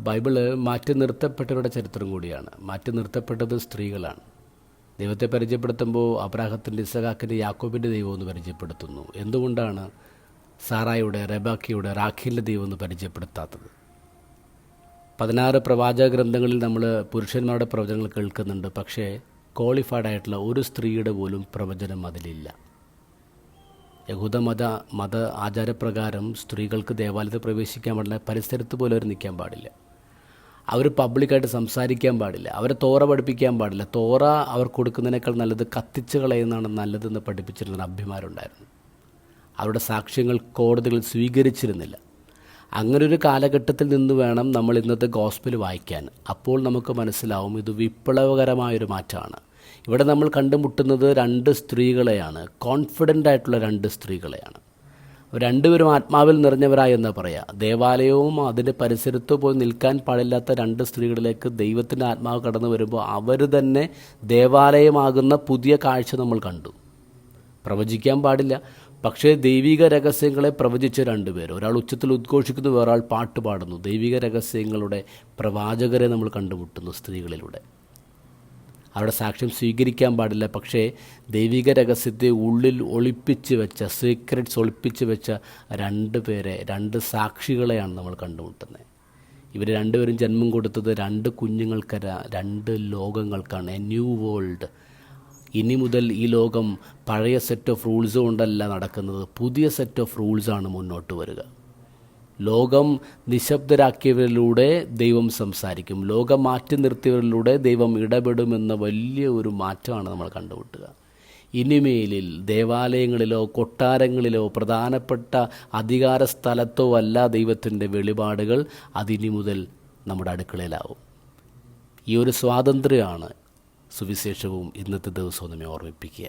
Bible മാറ്റി നിർത്തപ്പെട്ടവരുടെ ചരിത്രം കൂടിയാണ്. മാറ്റി നിർത്തപ്പെട്ടത് സ്ത്രീകളാണ്. ദൈവത്തെ പരിചയപ്പെടുത്തുമ്പോൾ അബ്രാഹത്തിൻ്റെ, ഇസഹാക്കിൻ്റെ, യാക്കോബിൻ്റെ ദൈവമെന്ന് പരിചയപ്പെടുത്തുന്നു. എന്തുകൊണ്ടാണ് സാറായുടെ, റെബാക്കയുടെ, റാഖേലിൻ്റെ ദൈവമെന്ന് പരിചയപ്പെടുത്താത്തത്? 16 പ്രവാചക ഗ്രന്ഥങ്ങളിൽ നമ്മൾ പുരുഷന്മാരുടെ പ്രവചനങ്ങൾ കേൾക്കുന്നുണ്ട്. പക്ഷേ ക്വാളിഫൈഡ് ആയിട്ടുള്ള ഒരു സ്ത്രീയുടെ പോലും പ്രവചനം അതിലില്ല. യഹൂദ മത ആചാരപ്രകാരം സ്ത്രീകൾക്ക് ദേവാലയത്തിൽ പ്രവേശിക്കാൻ പാടില്ല, പരിസരത്ത് പോലും അവർ നിൽക്കാൻ പാടില്ല, അവർ പബ്ലിക്കായിട്ട് സംസാരിക്കാൻ പാടില്ല, അവരെ തോറ പഠിപ്പിക്കാൻ പാടില്ല. തോറ അവർ കൊടുക്കുന്നതിനേക്കാൾ നല്ലത് കത്തിച്ച് കളയുന്നതാണ് നല്ലതെന്ന് പഠിപ്പിച്ചിരുന്ന അഭിമാനമുണ്ടായിരുന്നു. അവരുടെ സാക്ഷ്യങ്ങൾ കോടതികൾ സ്വീകരിച്ചിരുന്നില്ല. അങ്ങനൊരു കാലഘട്ടത്തിൽ നിന്ന് വേണം നമ്മൾ ഇന്നത്തെ ഗോസ്പൽ വായിക്കാൻ. അപ്പോൾ നമുക്ക് മനസ്സിലാവും ഇത് വിപ്ലവകരമായൊരു മാറ്റമാണ്. ഇവിടെ നമ്മൾ കണ്ടുമുട്ടുന്നത് 2 സ്ത്രീകളെയാണ്, കോൺഫിഡൻ്റ് ആയിട്ടുള്ള 2 സ്ത്രീകളെയാണ്. രണ്ടുപേരും ആത്മാവിൽ നിറഞ്ഞവരായെന്ന് പറയാം. ദേവാലയവും അതിൻ്റെ പരിസരത്ത് പോയി നിൽക്കാൻ പാടില്ലാത്ത 2 സ്ത്രീകളിലേക്ക് ദൈവത്തിൻ്റെ ആത്മാവ് കടന്നു വരുമ്പോൾ അവർ തന്നെ ദേവാലയമാകുന്ന പുതിയ കാഴ്ച നമ്മൾ കണ്ടു. പ്രവചിക്കാൻ പാടില്ല, പക്ഷേ ദൈവിക രഹസ്യങ്ങളെ പ്രവചിച്ച 2 പേർ, ഒരാൾ ഉച്ചത്തിൽ ഉദ്ഘോഷിക്കുന്നു, വേറൊരാൾ പാട്ട് പാടുന്നു. ദൈവിക രഹസ്യങ്ങളുടെ പ്രവാചകരെ നമ്മൾ കണ്ടുമുട്ടുന്നു സ്ത്രീകളിലൂടെ. അവരുടെ സാക്ഷ്യം സ്വീകരിക്കാൻ പാടില്ല, പക്ഷേ ദൈവിക രഹസ്യത്തെ ഉള്ളിൽ ഒളിപ്പിച്ച് വെച്ച, സീക്രറ്റ്സ് ഒളിപ്പിച്ച് വെച്ച 2 പേരെ, 2 സാക്ഷികളെയാണ് നമ്മൾ കണ്ടുമുട്ടുന്നത്. ഇവർ 2 പേരും ജന്മം കൊടുത്തത് 2 കുഞ്ഞുങ്ങൾക്കല്ല, 2 ലോകങ്ങൾക്കാണ്. A new world. ഇനി മുതൽ ഈ ലോകം പഴയ സെറ്റ് ഓഫ് റൂൾസ് കൊണ്ടല്ല നടക്കുന്നത്, പുതിയ സെറ്റ് ഓഫ് റൂൾസാണ് മുന്നോട്ട് വരിക. ലോകം നിശബ്ദരാക്കിയവരിലൂടെ ദൈവം സംസാരിക്കും, ലോകം മാറ്റി നിർത്തിയവരിലൂടെ ദൈവം ഇടപെടുമെന്ന വലിയ ഒരു മാറ്റമാണ് നമ്മൾ കണ്ടുമുട്ടുക. ഇനിമേലിൽ ദേവാലയങ്ങളിലോ കൊട്ടാരങ്ങളിലോ പ്രധാനപ്പെട്ട അധികാര സ്ഥലത്തോ അല്ല ദൈവത്തിൻ്റെ വെളിപാടുകൾ. അതിനി മുതൽ നമ്മുടെ അടുക്കളയിലാവും. ഈ ഒരു സ്വാതന്ത്ര്യമാണ് സുവിശേഷവും ഇന്നത്തെ ദിവസവും നമ്മെ ഓർമ്മിപ്പിക്കുക.